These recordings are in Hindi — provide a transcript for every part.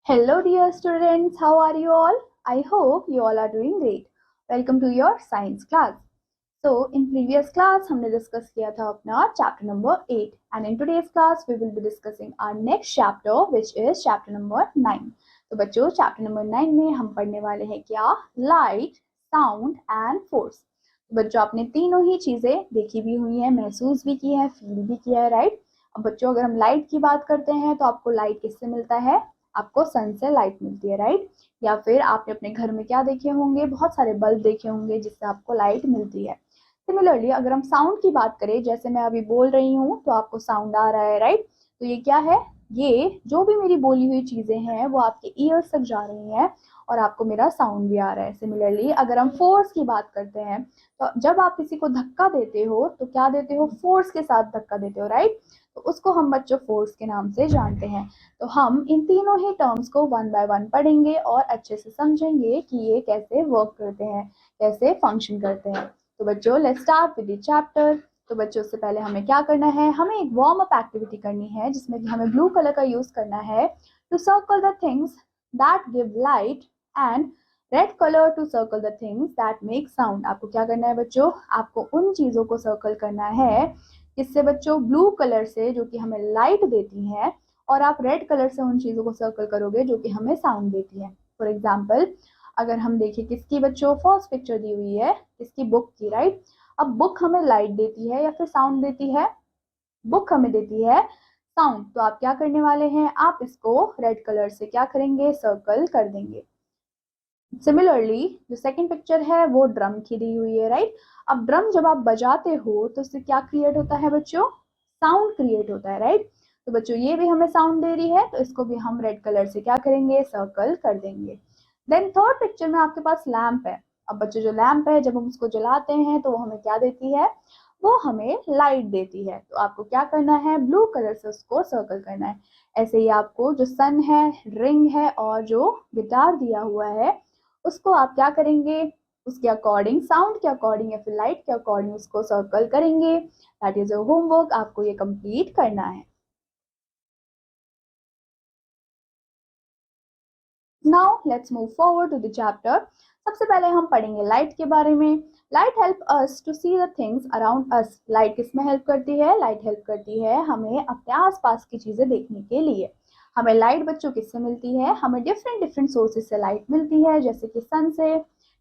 Hello, dear students. How are you all? I hope you all are doing great. Welcome to your science class. So, in previous class, हमने discuss किया था अपना chapter number 8, and in today's class, we will be discussing our next chapter, which is chapter number 9. तो बच्चों, chapter number 9 में हम पढ़ने वाले हैं क्या? Light, sound and force. तो बच्चों, आपने तीनों ही चीजें देखी भी हुई हैं, महसूस भी की है, फील भी किया है, राइट? अब बच्चों, अगर हम लाइट की बात करते हैं तो आपको लाइट किससे मिलता है? आपको सन से लाइट मिलती है, राइट? या फिर आपने अपने घर में क्या देखे होंगे? बहुत सारे बल्ब देखे होंगे जिससे आपको लाइट मिलती है। सिमिलरली अगर हम साउंड की बात करें, जैसे मैं अभी बोल रही हूँ तो आपको साउंड आ रहा है, राइट? तो ये क्या है? ये जो भी मेरी बोली हुई चीजें हैं वो आपके ईयर्स तक जा रही हैं और आपको मेरा साउंड भी आ रहा है। सिमिलरली अगर हम फोर्स की बात करते हैं तो जब आप किसी को धक्का देते हो तो क्या देते हो? फोर्स के साथ धक्का देते हो, राइट? तो उसको हम बच्चों फोर्स के नाम से जानते हैं। तो हम इन तीनों ही टर्म्स को वन बाय वन पढ़ेंगे और अच्छे से समझेंगे कि ये कैसे वर्क करते हैं, कैसे फंक्शन करते हैं। तो बच्चों, let's start with the chapter. तो बच्चों, उससे पहले हमें क्या करना है? हमें एक वार्म अप एक्टिविटी करनी है जिसमें कि हमें ब्लू कलर का यूज करना है to circle the things that give light and red colour to circle the things that make sound. आपको क्या करना है बच्चों? आपको उन चीजों को सर्कल करना है जिससे बच्चों ब्लू कलर से जो कि हमें लाइट देती है, और आप रेड कलर से उन चीजों को सर्कल करोगे जो कि हमें साउंड देती है। फॉर एग्जाम्पल, अगर हम देखें किसकी बच्चों फर्स्ट पिक्चर दी हुई है, किसकी? बुक की, राइट? अब बुक हमें लाइट देती है या फिर साउंड देती है? बुक हमें देती है साउंड। तो आप क्या करने वाले हैं? आप इसको रेड कलर से क्या करेंगे? सर्कल कर देंगे। सिमिलरली जो सेकंड पिक्चर है वो ड्रम की दी हुई है, राइट? अब ड्रम जब आप बजाते हो तो उससे क्या क्रिएट होता है बच्चों? साउंड क्रिएट होता है, राइट? तो बच्चों, ये भी हमें साउंड दे रही है तो इसको भी हम रेड कलर से क्या करेंगे? सर्कल कर देंगे। देन थर्ड पिक्चर में आपके पास लैंप है। अब बच्चों, जो लैंप है जब हम उसको जलाते हैं तो वो हमें क्या देती है? वो हमें लाइट देती है। तो आपको क्या करना है? ब्लू कलर से उसको सर्कल करना है। ऐसे ही आपको जो सन है, रिंग है और जो गिटार दिया हुआ है उसको आप क्या करेंगे? उसके अकॉर्डिंग, साउंड के अकॉर्डिंग या फिर लाइट के अकॉर्डिंग उसको सर्कल करेंगे। दैट इज योर होमवर्क, आपको ये कंप्लीट करना है। Now let's move forward to the chapter. सबसे पहले हम पढ़ेंगे लाइट के बारे में। Light help us to see the things around us. Light किसमें हेल्प करती है? लाइट हेल्प करती है हमें अपने आसपास की चीजें देखने के लिए। हमें लाइट बच्चों किससे मिलती है? हमें डिफरेंट डिफरेंट सोर्सेज से लाइट मिलती है, जैसे कि सन से,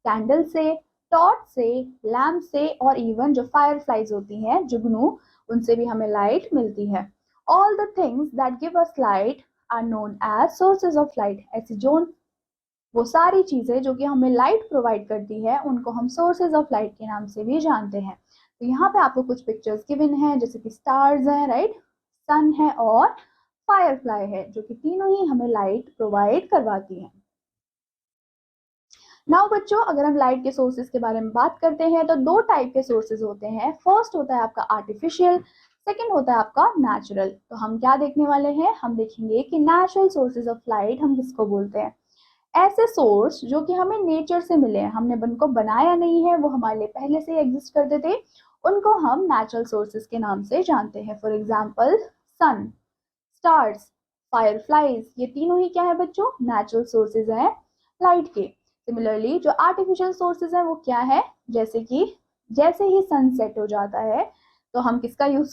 कैंडल से, टॉर्च से, लैम्प से, और इवन जो फायर फ्लाइज होती हैं, जुगनू, उनसे भी हमें लाइट मिलती है। All the things that give us light are known as sources of light. ऐसी जो वो सारी चीजें जो कि हमें लाइट प्रोवाइड करती है उनको हम सोर्सेज ऑफ लाइट के नाम से भी जानते हैं। तो यहाँ पे आपको कुछ पिक्चर्स गिवन है, जैसे कि स्टार्स हैं, राइट? सन है और फायरफ्लाई है, जो कि तीनों ही हमें लाइट प्रोवाइड करवाती हैं। नाउ बच्चों, अगर हम लाइट के सोर्सेज के बारे में बात करते हैं तो दो टाइप के सोर्सेज होते हैं। फर्स्ट होता है आपका आर्टिफिशियल, सेकेंड होता है आपका नेचुरल। तो हम क्या देखने वाले हैं? हम देखेंगे कि नेचुरल सोर्सेज ऑफ लाइट हम किसको बोलते हैं? ऐसे सोर्स जो कि हमें नेचर से मिले हैं, हमने उनको बनाया नहीं है, वो हमारे लिए पहले से एग्जिस्ट करते थे, उनको हम नेचुरल सोर्सेज के नाम से जानते हैं। For example, sun, stars, fireflies, ये तीनों ही क्या है बच्चों? नेचुरल सोर्सेज हैं लाइट के। सिमिलरली जो आर्टिफिशियल सोर्सेज हैं वो क्या है? जैसे कि जैसे ही सन सेट हो जाता है तो हम किसका यूज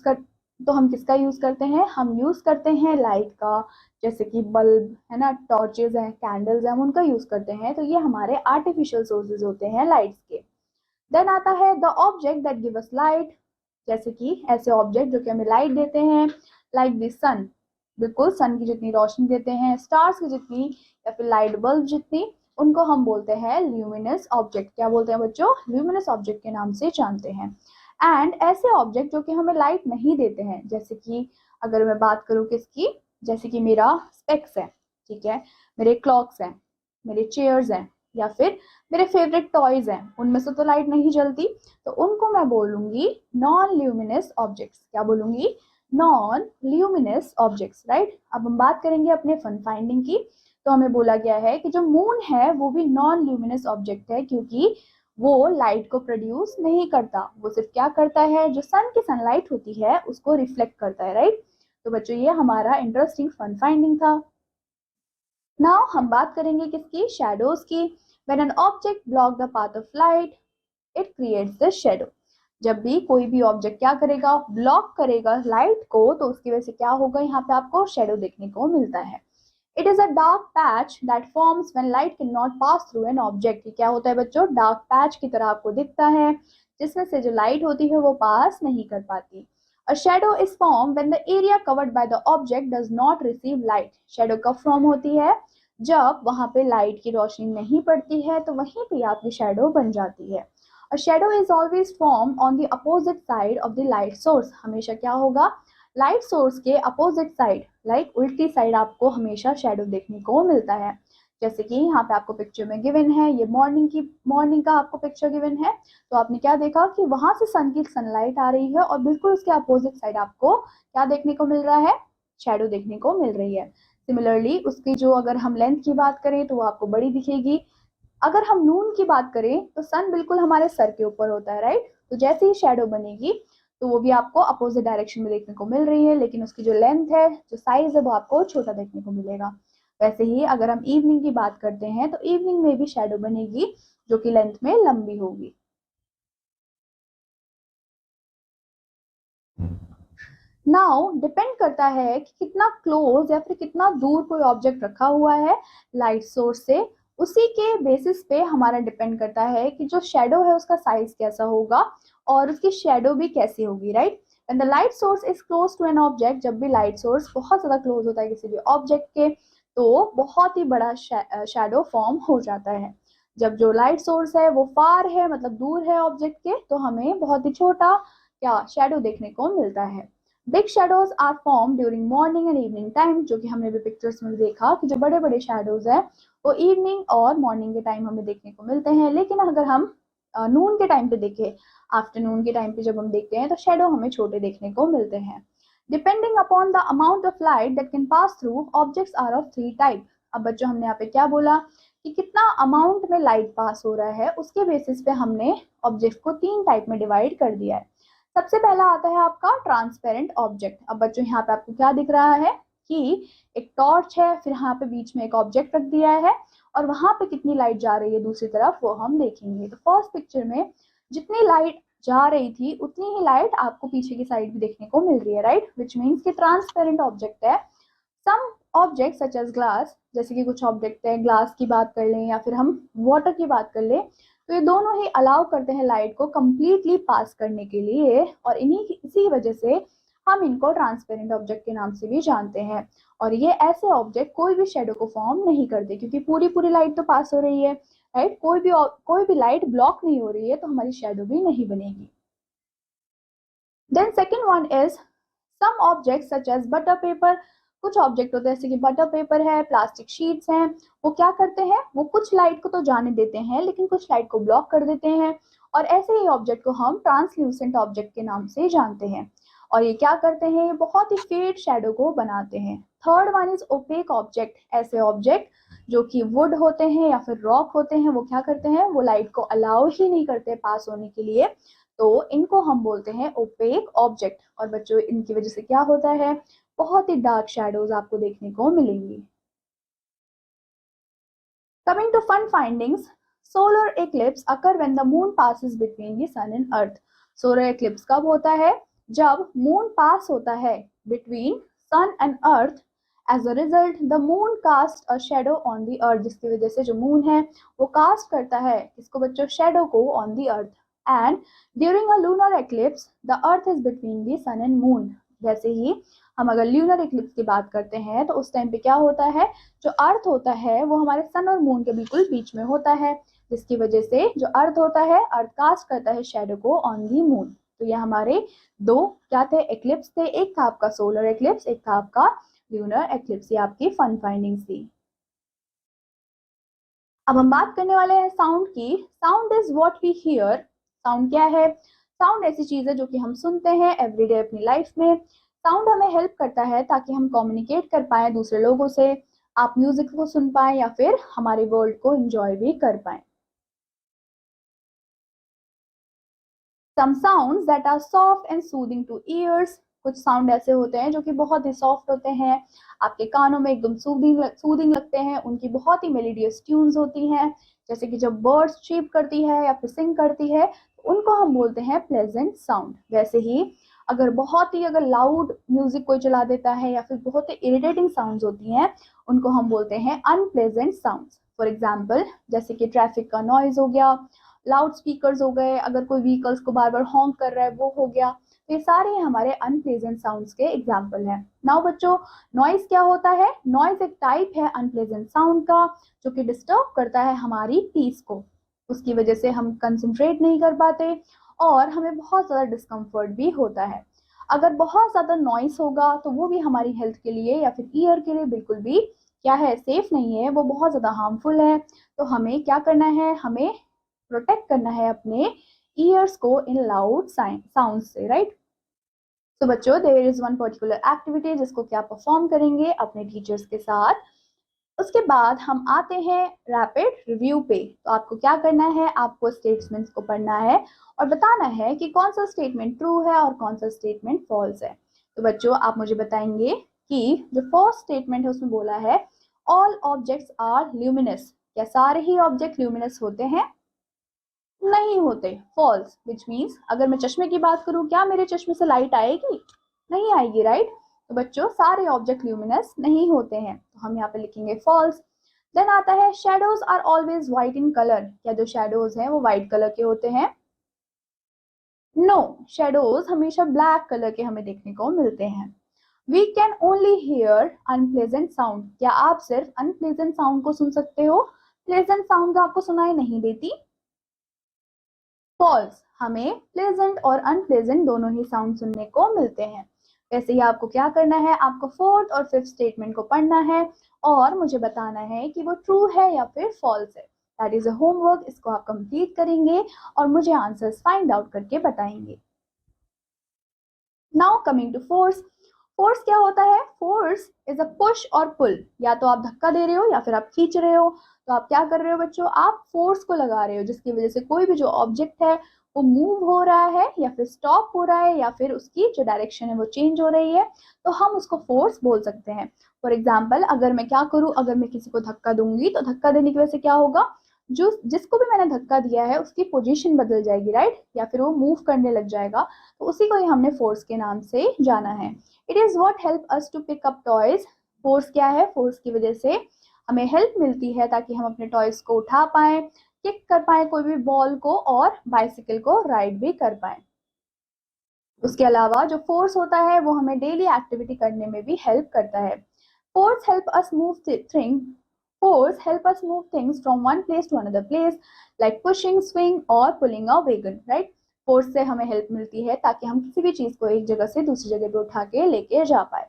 करते हैं? हम यूज करते हैं लाइट का, जैसे कि बल्ब है ना, टॉर्चेज हैं, कैंडल्स हैं, हम उनका यूज करते हैं। तो ये हमारे आर्टिफिशियल सोर्सेज होते हैं लाइट्स के। देन आता है the object that give us light. जैसे कि ऐसे ऑब्जेक्ट जो कि हमें लाइट देते हैं, लाइक द सन, बिल्कुल सन की जितनी रोशनी देते हैं, स्टार्स की जितनी या फिर लाइट बल्ब जितनी, उनको हम बोलते हैं ल्यूमिनस ऑब्जेक्ट। क्या बोलते हैं बच्चों? ल्यूमिनस ऑब्जेक्ट के नाम से जानते हैं। एंड ऐसे ऑब्जेक्ट जो कि हमें लाइट नहीं देते हैं, जैसे कि अगर मैं बात करूं किसकी, जैसे कि मेरा स्पेक्स है, ठीक है, मेरे क्लॉक्स हैं, मेरे चेयर्स हैं, या फिर मेरे फेवरेट टॉयज हैं, उनमें से तो लाइट नहीं जलती, तो उनको मैं बोलूंगी नॉन ल्यूमिनस ऑब्जेक्ट्स। क्या बोलूंगी? Non luminous objects, right? अब हम बात करेंगे अपने फन फाइंडिंग की। तो हमें बोला गया है कि जो मून है वो भी नॉन ल्यूमिनस ऑब्जेक्ट है, क्योंकि वो लाइट को प्रोड्यूस नहीं करता, वो सिर्फ क्या करता है? जो सन की सनलाइट होती है उसको रिफ्लेक्ट करता है, राइट? तो बच्चों, ये हमारा इंटरेस्टिंग फन फाइंडिंग था। नाउ हम बात करेंगे किसकी, शैडोज की। When an object block the path of light it creates the shadow. जब भी कोई भी ऑब्जेक्ट क्या करेगा, ब्लॉक करेगा लाइट को, तो उसकी वजह से क्या होगा, यहाँ पे आपको शैडो देखने को मिलता है। It is a dark patch that forms when light can not pass through an object. क्या होता है बच्चों, डार्क पैच की तरह आपको दिखता है जिसमें से जो लाइट होती है वो पास नहीं कर पाती। A shadow is formed when the area covered by the object does not receive light. Shadow कब फॉर्म होती है, जब वहां पे लाइट की रोशनी नहीं पड़ती है, तो वहीं पे आपकी शैडो बन जाती है। A shadow is always formed on the opposite side of the light source. हमेशा क्या होगा, लाइट सोर्स के अपोजिट साइड, लाइक उल्टी साइड आपको हमेशा शैडो देखने को मिलता है। जैसे कि यहाँ पे आपको पिक्चर में गिवन है, ये मॉर्निंग का आपको पिक्चर गिवन है। तो आपने क्या देखा कि वहां से सन की सनलाइट आ रही है और बिल्कुल उसके अपोजिट साइड आपको क्या देखने को मिल रहा है, शैडो देखने को मिल रही है। सिमिलरली उसकी जो अगर हम लेंथ की बात करें तो वो आपको बड़ी दिखेगी। अगर हम नून की बात करें तो सन बिल्कुल हमारे सर के ऊपर होता है, राइट। तो जैसे ही शैडो बनेगी तो वो भी आपको अपोजिट डायरेक्शन में देखने को मिल रही है, लेकिन उसकी जो लेंथ है, जो साइज है, वो आपको छोटा देखने को मिलेगा। वैसे ही अगर हम इवनिंग की बात करते हैं तो इवनिंग में भी शैडो बनेगी जो कि लेंथ में लंबी होगी। नाउ डिपेंड करता है कि कितना क्लोज या फिर कितना दूर कोई ऑब्जेक्ट रखा हुआ है लाइट सोर्स से, उसी के बेसिस पे हमारा डिपेंड करता है कि जो शेडो है उसका साइज कैसा होगा और उसकी शेडो भी कैसी होगी, right. When the light source is close to an object, जब भी लाइट सोर्स बहुत ज्यादा क्लोज होता है किसी भी ऑब्जेक्ट के, तो बहुत ही बड़ा शेडो फॉर्म हो जाता है। जब जो लाइट सोर्स है वो फार है, मतलब दूर है ऑब्जेक्ट के, तो हमें बहुत ही छोटा क्या शेडो देखने को मिलता है। Big shadows are form during morning and evening time, जो कि हमने भी पिक्चर्स में देखा कि जो बड़े बड़े शेडोज हैं वो इवनिंग और मॉर्निंग के टाइम हमें देखने को मिलते हैं। लेकिन अगर हम नून के टाइम पे देखें, आफ्टरनून के टाइम पे जब हम देखते हैं तो शेडो हमें छोटे देखने को मिलते हैं। Depending upon the amount of light that can pass through, objects are of three type. अब बच्चों हमने यहाँ पे क्या बोला कि कितना अमाउंट में लाइट पास हो रहा है, उसके बेसिस पे हमने ऑब्जेक्ट को तीन टाइप में डिवाइड कर दिया है। सबसे पहला आता है आपका ट्रांसपेरेंट ऑब्जेक्ट। अब बच्चों यहाँ पे आपको क्या दिख रहा है कि एक टॉर्च है, फिर यहाँ पे बीच में एक ऑब्जेक्ट रख दिया है और वहां पे कितनी लाइट जा रही है दूसरी तरफ वो हम देखेंगे। तो फर्स्ट पिक्चर में जितनी लाइट जा रही थी उतनी ही लाइट आपको पीछे की साइड भी देखने को मिल रही है, राइट, विच मीन्स कि ट्रांसपेरेंट ऑब्जेक्ट है। Some object such as glass, जैसे कि कुछ ऑब्जेक्ट है, ग्लास की बात कर लें या फिर हम वाटर की बात कर लें, तो ये दोनों ही अलाउ करते हैं लाइट को कंप्लीटली पास करने के लिए, और इसी वजह से हम इनको ट्रांसपेरेंट ऑब्जेक्ट के नाम से भी जानते हैं। और ये ऐसे ऑब्जेक्ट कोई भी शेडो को फॉर्म नहीं करते क्योंकि पूरी पूरी लाइट तो पास हो रही है, राइट। कोई भी लाइट ब्लॉक नहीं हो रही है तो हमारी शेडो भी नहीं बनेगी। Then second one is some object such as butter paper. कुछ ऑब्जेक्ट होते हैं जैसे कि बटर पेपर है, प्लास्टिक शीट्स हैं, वो क्या करते हैं, वो कुछ लाइट को तो जाने देते हैं लेकिन कुछ लाइट को ब्लॉक कर देते हैं, और ऐसे ही ऑब्जेक्ट को हम ट्रांसल्यूसेंट ऑब्जेक्ट के नाम से जानते हैं। और ये क्या करते हैं, ये बहुत ही फेड शेडो को बनाते हैं। Third one is opaque object. ऐसे ऑब्जेक्ट जो कि वुड होते हैं या फिर रॉक होते हैं, वो क्या करते हैं, वो लाइट को अलाउ ही नहीं करते पास होने के लिए, तो इनको हम बोलते हैं ओपेक ऑब्जेक्ट। और बच्चों इनकी वजह से क्या होता है, बहुत ही डार्क शैडोज आपको देखने को मिलेंगी। Coming to fun findings, solar eclipse occur when the moon passes between the sun and earth. Solar eclipse कब होता है, जब मून पास होता है between sun and earth. As a result the moon cast a shadow on the earth, जिसकी वजह से जो मून है वो कास्ट करता है इसको बच्चों, शेडो को on the earth. And during a lunar eclipse the earth is between the sun and moon. वैसे ही हम अगर ल्यूनर एक्लिप्स की बात करते हैं तो उस टाइम पे क्या होता है, जो अर्थ होता है वो हमारे सन और मून के बिल्कुल बीच में होता है, जिसकी वजह से जो अर्थ होता है, अर्थ कास्ट करता है शेडो को ऑन दी मून। तो ये हमारे दो क्या थे, एक्लिप्स थे, एक था आपका सोलर एक्लिप्स, एक था आपका ल्यूनर एक्लिप्स। ये आपकी फन फाइंडिंग्स थी। अब हम बात करने वाले हैं साउंड की। Sound is what we hear. Sound क्या है, साउंड ऐसी चीज है जो कि हम सुनते हैं एवरीडे अपनी लाइफ में। साउंड हमें हेल्प करता है ताकि हम कम्युनिकेट कर पाए दूसरे लोगों से, आप म्यूजिक को सुन पाए या फिर हमारे वर्ल्ड को एंजॉय भी कर पाए। Some sounds that are soft and soothing to ears कुछ साउंड ऐसे होते हैं जो कि बहुत ही सॉफ्ट होते हैं, आपके कानों में एकदम सूदिंग लगते हैं, उनकी बहुत ही मेलोडियस ट्यून्स होती हैं, जैसे कि जब बर्ड्स चीप करती है या फिर सिंग करती है तो उनको हम बोलते हैं प्लेजेंट साउंड। वैसे ही अगर लाउड म्यूजिक कोई चला देता है या फिर बहुत ही इरिटेटिंग साउंड्स होती हैं, उनको हम बोलते हैं अनप्लेजेंट साउंड्स। फॉर एग्जाम्पल जैसे कि ट्रैफिक का नॉइज हो गया, लाउड स्पीकर्स हो गए, अगर कोई व्हीकल्स को बार बार हॉन्क कर रहा है वो हो गया, तो ये सारे हमारे अनप्लेजेंट साउंड्स के एग्जाम्पल हैं। नाउ बच्चों, नॉइज क्या होता है? नॉइज एक टाइप है अनप्लेजेंट साउंड का जो कि डिस्टर्ब करता है हमारी पीस को, उसकी वजह से हम कंसंट्रेट नहीं कर पाते और हमें बहुत ज़्यादा डिस्कम्फर्ट भी होता है। अगर बहुत ज़्यादा नॉइस होगा तो वो भी हमारी हेल्थ के लिए या फिर ईयर के लिए बिल्कुल भी क्या है, सेफ नहीं है, वो बहुत ज़्यादा हार्मफुल है। तो हमें क्या करना है, हमें प्रोटेक्ट करना है अपने ईयर्स को इन लाउड साउंड से, राइट। तो बच्चों, there is one particular activity जिसको क्या परफॉर्म करेंगे अपने टीचर्स के साथ। उसके बाद हम आते हैं रैपिड रिव्यू पे। तो आपको क्या करना है, आपको स्टेटमेंट्स को पढ़ना है और बताना है कि कौन सा स्टेटमेंट ट्रू है और कौन सा स्टेटमेंट फॉल्स है। तो बच्चों, आप मुझे बताएंगे कि जो फर्स्ट स्टेटमेंट है उसमें बोला है ऑल ऑब्जेक्ट्स आर ल्यूमिनस। क्या सारे ही ऑब्जेक्ट ल्यूमिनस होते हैं? नहीं होते, फॉल्स। विच मीन्स अगर मैं चश्मे की बात करूं, क्या मेरे चश्मे से लाइट आएगी? नहीं आएगी, राइट। तो बच्चों, सारे ऑब्जेक्ट ल्यूमिनस नहीं होते हैं, तो हम यहाँ पे लिखेंगे फॉल्स। देन आता है shadows are always white in colour. क्या जो शेडोज हैं वो व्हाइट कलर के होते हैं? नो, शेडोज हमेशा ब्लैक कलर के हमें देखने को मिलते हैं। We can only hear unpleasant sound. क्या आप सिर्फ अनप्लेजेंट साउंड को सुन सकते हो, प्लेजेंट साउंड आपको सुनाई नहीं देती? फॉल्स, हमें प्लेजेंट और अनप्लेजेंट दोनों ही साउंड सुनने को मिलते हैं। वैसे ही आपको क्या करना है, आपको फोर्थ और फिफ्थ स्टेटमेंट को पढ़ना है और मुझे बताना है कि वो ट्रू है या फिर फॉल्स है। दैट इज अ होमवर्क, इसको आप कंप्लीट करेंगे और मुझे आंसर्स फाइंड आउट करके बताएंगे। Now coming to force. Force क्या होता है? फोर्स इज अ पुश और पुल। या तो आप धक्का दे रहे हो या फिर आप खींच रहे हो। तो आप क्या कर रहे हो बच्चों, आप फोर्स को लगा रहे हो जिसकी वजह से कोई भी जो ऑब्जेक्ट है वो मूव हो रहा है या फिर स्टॉप हो रहा है या फिर उसकी जो डायरेक्शन है वो चेंज हो रही है, तो हम उसको फोर्स बोल सकते हैं। फॉर एग्जाम्पल अगर मैं क्या करूँ, अगर मैं किसी को धक्का दूंगी तो धक्का देने की वजह से क्या होगा, जो जिसको भी मैंने धक्का दिया है उसकी पोजीशन बदल जाएगी, राइट, या फिर वो मूव करने लग जाएगा। तो उसी को ही हमने फोर्स के नाम से जाना है। It is what help us to pick up toys. Force क्या है? फोर्स की वजह से हमें हेल्प मिलती है ताकि हम अपने टॉयज को उठा पाए, किक कर पाए कोई भी बॉल को और बाइसिकल को राइड भी कर पाए। उसके अलावा जो फोर्स होता है वो हमें डेली एक्टिविटी करने में भी हेल्प करता है। Force help us move thing Force help us move things from one place to another place, like pushing, swing और pulling a wagon, right? Force से हमें हेल्प मिलती है ताकि हम किसी भी चीज को एक जगह से दूसरी जगह पे उठा के लेके जा पाए।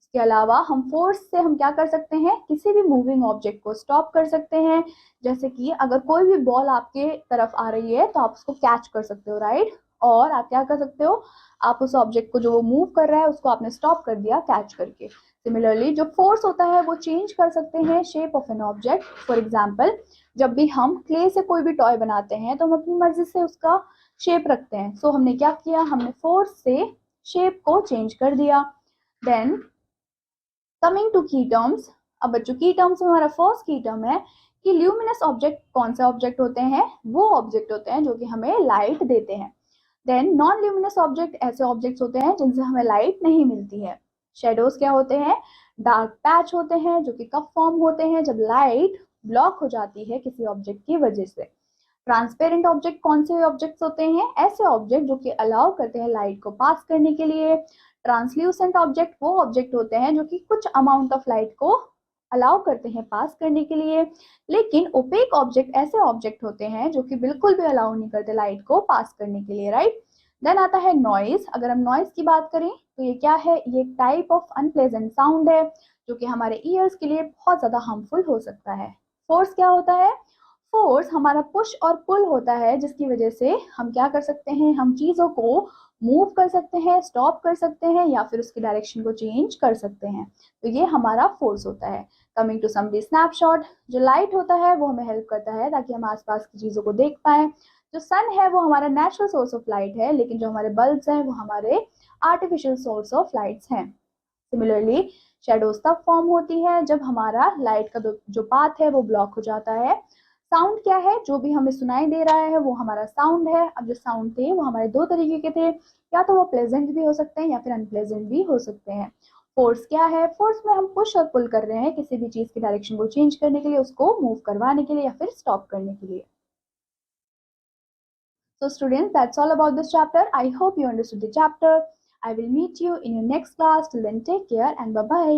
उसके अलावा हम फोर्स से हम क्या कर सकते हैं, किसी भी मूविंग ऑब्जेक्ट को स्टॉप कर सकते हैं। जैसे कि अगर कोई भी बॉल आपके तरफ आ रही है तो आप उसको कैच कर सकते हो, राइट। और आप क्या कर सकते हो, आप उस ऑब्जेक्ट को जो वो मूव कर रहा है उसको आपने स्टॉप कर दिया कैच करके। सिमिलरली जो फोर्स होता है वो चेंज कर सकते हैं shape of an object. For example जब भी हम क्ले से कोई भी टॉय बनाते हैं तो हम अपनी मर्जी से उसका शेप रखते हैं। सो हमने क्या किया, हमने फोर्स से शेप को चेंज कर दिया। देन कमिंग टू की टर्म्स। अब बच्चों की टर्म्स में हमारा फर्स्ट की टर्म है कि ल्यूमिनस ऑब्जेक्ट कौन से ऑब्जेक्ट होते हैं? वो ऑब्जेक्ट होते हैं जो कि हमें लाइट देते हैं। देन नॉन ल्यूमिनस ऑब्जेक्ट ऐसे ऑब्जेक्ट्स होते हैं जिनसे हमें लाइट नहीं मिलती है। शेडोज क्या होते हैं? डार्क पैच होते हैं जो कि कब फॉर्म होते हैं, जब लाइट ब्लॉक हो जाती है किसी ऑब्जेक्ट की वजह से। ट्रांसपेरेंट ऑब्जेक्ट कौन से ऑब्जेक्ट्स होते हैं? ऐसे ऑब्जेक्ट जो कि अलाउ करते हैं लाइट को पास करने के लिए। ट्रांसल्यूसेंट ऑब्जेक्ट वो ऑब्जेक्ट होते हैं जो कि कुछ अमाउंट ऑफ लाइट को अलाउ करते हैं पास करने के लिए। लेकिन ओपेक ऑब्जेक्ट ऐसे ऑब्जेक्ट होते हैं जो कि बिल्कुल भी अलाउ नहीं करते लाइट को पास करने के लिए, राइट। देन आता है नॉइज। अगर हम नॉइज की बात करें तो ये क्या है, ये एक टाइप ऑफ अनप्लेजेंट साउंड है जो कि हमारे ईयर्स के लिए बहुत ज्यादा हार्मफुल हो सकता है। फोर्स क्या होता है? फोर्स हमारा पुश और पुल होता है जिसकी वजह से हम क्या कर सकते हैं, हम चीजों को मूव कर सकते हैं, स्टॉप कर सकते हैं या फिर उसकी डायरेक्शन को चेंज कर सकते हैं। तो ये हमारा फोर्स होता है। Coming to summary snapshot. जो लाइट होता है वो हमें हेल्प करता है ताकि हम आसपास की चीजों को देख पाए। जो सन है वो हमारा नेचुरल सोर्स ऑफ लाइट है, लेकिन जो हमारे बल्ब्स हैं वो हमारे आर्टिफिशियल सोर्स ऑफ लाइट्स हैं। सिमिलरली शेडोज तब फॉर्म होती है जब हमारा लाइट का जो पाथ है वो ब्लॉक हो जाता है। साउंड क्या है? जो भी हमें सुनाई दे रहा है वो हमारा साउंड है। अब जो साउंड थे वो हमारे दो तरीके के थे, या तो वो प्लेजेंट भी हो सकते हैं या फिर अनप्लेजेंट भी हो सकते हैं। फोर्स क्या है? फोर्स में हम पुश और पुल कर रहे हैं किसी भी चीज की डायरेक्शन को चेंज करने के लिए, उसको मूव करवाने के लिए या फिर स्टॉप करने के लिए। So students, that's all about this chapter. I hope you understood the chapter. I will meet you in your next class. Till then, take care and bye-bye.